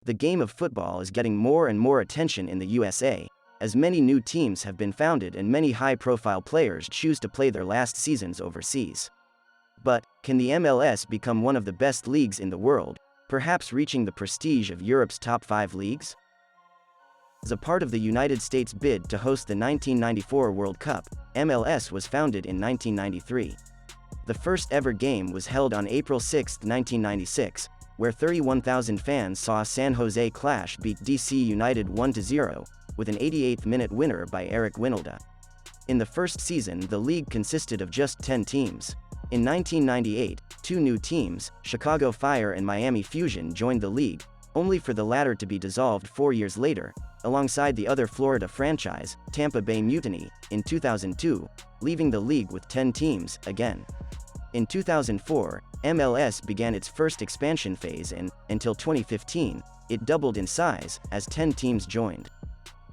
The game of football is getting more and more attention in the USA, as many new teams have been founded and many high-profile players choose to play their last seasons overseas. But, can the MLS become one of the best leagues in the world, perhaps reaching the prestige of Europe's top 5 leagues? As a part of the United States' bid to host the 1994 World Cup, MLS was founded in 1993. The first ever game was held on April 6, 1996, where 31,000 fans saw San Jose Clash beat DC United 1-0, with an 88th-minute winner by Eric Winalda. In the first season, the league consisted of just 10 teams. In 1998, 2 new teams, Chicago Fire and Miami Fusion, joined the league, only for the latter to be dissolved 4 years later, alongside the other Florida franchise, Tampa Bay Mutiny, in 2002, leaving the league with 10 teams, again. In 2004, MLS began its first expansion phase and, until 2015, it doubled in size, as 10 teams joined.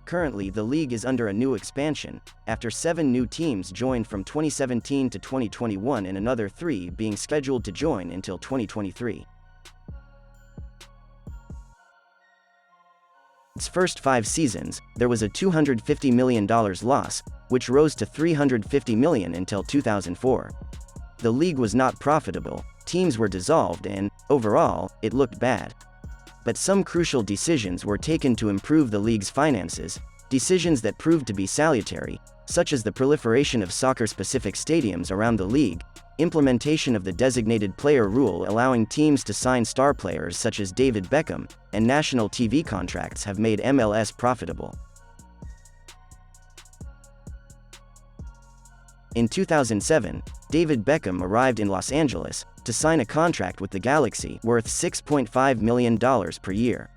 Currently, the league is under a new expansion, after 7 new teams joined from 2017 to 2021 and another 3 being scheduled to join until 2023. Its first 5 seasons, there was a $250 million loss, which rose to $350 million until 2004. The league was not profitable, teams were dissolved and, overall, it looked bad. But some crucial decisions were taken to improve the league's finances, decisions that proved to be salutary, such as the proliferation of soccer-specific stadiums around the league, implementation of the designated player rule allowing teams to sign star players such as David Beckham, and national TV contracts have made MLS profitable. In 2007, David Beckham arrived in Los Angeles to sign a contract with the Galaxy worth $6.5 million per year.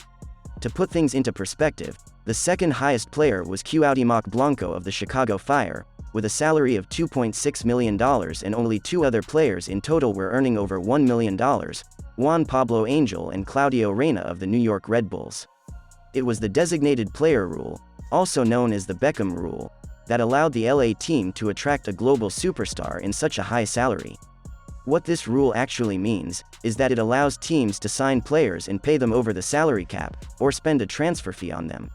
To put things into perspective, the second highest player was Cuauhtémoc Blanco of the Chicago Fire, with a salary of $2.6 million, and only 2 other players in total were earning over $1 million, Juan Pablo Angel and Claudio Reyna of the New York Red Bulls. It was the designated player rule, also known as the Beckham rule, that allowed the LA team to attract a global superstar in such a high salary. What this rule actually means is that it allows teams to sign players and pay them over the salary cap, or spend a transfer fee on them.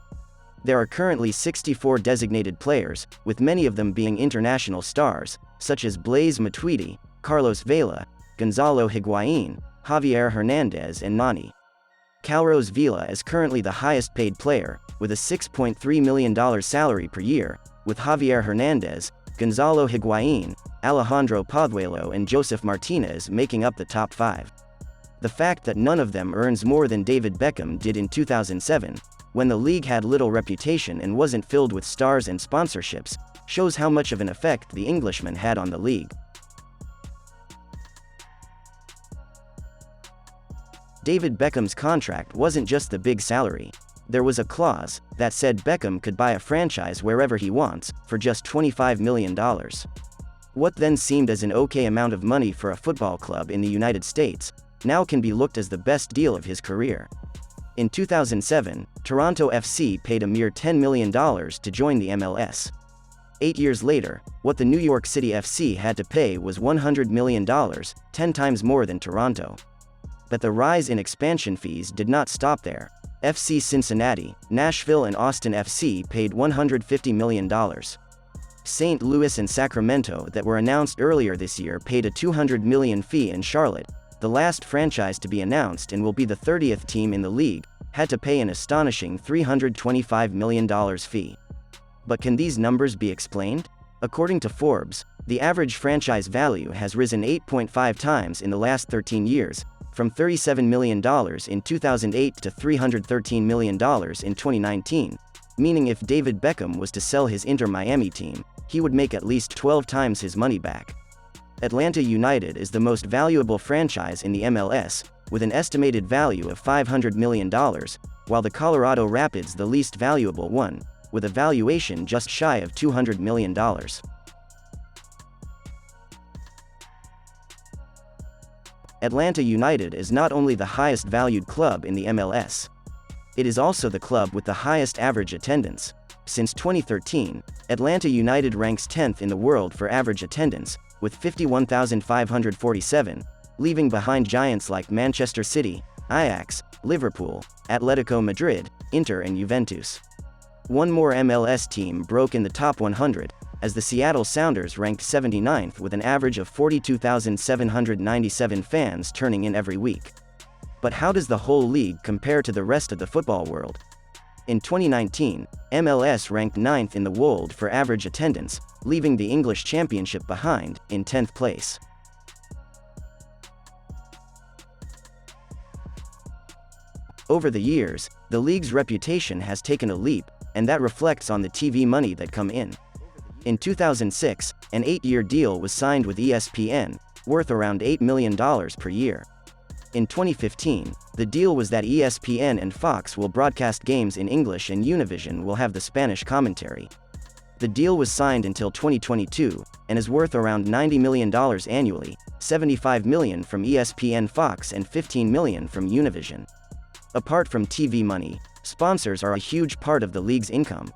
There are currently 64 designated players, with many of them being international stars, such as Blaise Matuidi, Carlos Vela, Gonzalo Higuain, Javier Hernandez and Nani. Carlos Vela is currently the highest paid player, with a $6.3 million salary per year, with Javier Hernandez, Gonzalo Higuain, Alejandro Pozuelo and Joseph Martinez making up the top 5. The fact that none of them earns more than David Beckham did in 2007, when the league had little reputation and wasn't filled with stars and sponsorships, shows how much of an effect the Englishman had on the league. David Beckham's contract wasn't just the big salary. There was a clause that said Beckham could buy a franchise wherever he wants, for just $25 million. What then seemed as an okay amount of money for a football club in the United States, now can be looked as the best deal of his career. In 2007, Toronto FC paid a mere $10 million to join the MLS. 8 years later, what the New York City FC had to pay was $100 million, 10 times more than Toronto. But the rise in expansion fees did not stop there. FC Cincinnati, Nashville and Austin FC paid $150 million. St. Louis and Sacramento, that were announced earlier this year, paid a $200 million fee, and Charlotte, the last franchise to be announced and will be the 30th team in the league, had to pay an astonishing $325 million fee. But can these numbers be explained? According to Forbes, the average franchise value has risen 8.5 times in the last 13 years, from $37 million in 2008 to $313 million in 2019, meaning if David Beckham was to sell his Inter Miami team, he would make at least 12 times his money back. Atlanta United is the most valuable franchise in the MLS, with an estimated value of $500 million, while the Colorado Rapids the least valuable one, with a valuation just shy of $200 million. Atlanta United is not only the highest valued club in the MLS. It is also the club with the highest average attendance. Since 2013, Atlanta United ranks 10th in the world for average attendance, with 51,547, leaving behind giants like Manchester City, Ajax, Liverpool, Atletico Madrid, Inter and Juventus. One more MLS team broke in the top 100, as the Seattle Sounders ranked 79th with an average of 42,797 fans turning in every week. But how does the whole league compare to the rest of the football world? In 2019, MLS ranked 9th in the world for average attendance, leaving the English Championship behind, in 10th place. Over the years, the league's reputation has taken a leap, and that reflects on the TV money that come in. In 2006, an 8-year deal was signed with ESPN, worth around $8 million per year. In 2015, the deal was that ESPN and Fox will broadcast games in English and Univision will have the Spanish commentary. The deal was signed until 2022, and is worth around $90 million annually, $75 million from ESPN Fox and $15 million from Univision. Apart from TV money, sponsors are a huge part of the league's income.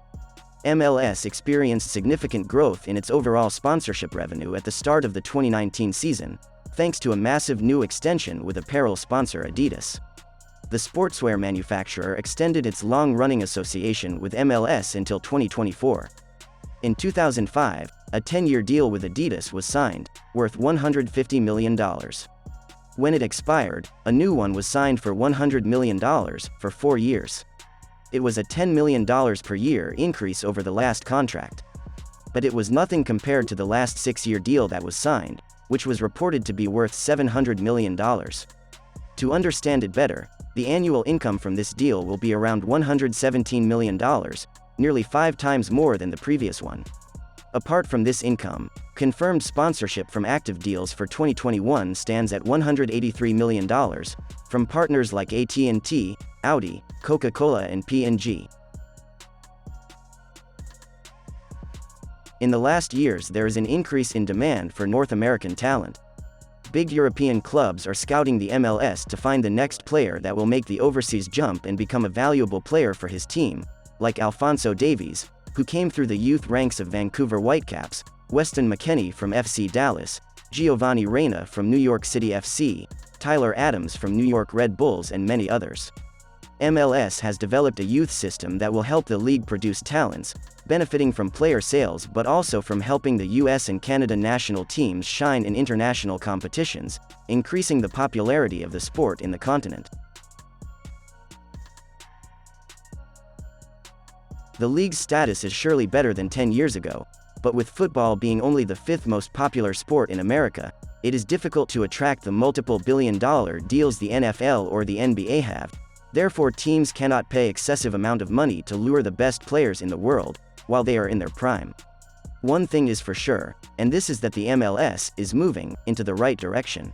MLS experienced significant growth in its overall sponsorship revenue at the start of the 2019 season, thanks to a massive new extension with apparel sponsor Adidas. The sportswear manufacturer extended its long-running association with MLS until 2024. In 2005, a 10-year deal with Adidas was signed, worth $150 million. When it expired, a new one was signed for $100 million, for 4 years. It was a $10 million per year increase over the last contract. But it was nothing compared to the last 6-year deal that was signed, which was reported to be worth $700 million. To understand it better, the annual income from this deal will be around $117 million, nearly 5 times more than the previous one. Apart from this income, confirmed sponsorship from active deals for 2021 stands at $183 million, from partners like AT&T, Audi, Coca-Cola and P&G. In the last years there is an increase in demand for North American talent. Big European clubs are scouting the MLS to find the next player that will make the overseas jump and become a valuable player for his team, like Alphonso Davies, who came through the youth ranks of Vancouver Whitecaps, Weston McKennie from FC Dallas, Giovanni Reyna from New York City FC, Tyler Adams from New York Red Bulls and many others. MLS has developed a youth system that will help the league produce talents, benefiting from player sales but also from helping the US and Canada national teams shine in international competitions, increasing the popularity of the sport in the continent. The league's status is surely better than 10 years ago, but with football being only the 5th most popular sport in America, it is difficult to attract the multiple billion-dollar deals the NFL or the NBA have. Therefore, teams cannot pay excessive amount of money to lure the best players in the world, while they are in their prime. One thing is for sure, and this is that the MLS is moving into the right direction.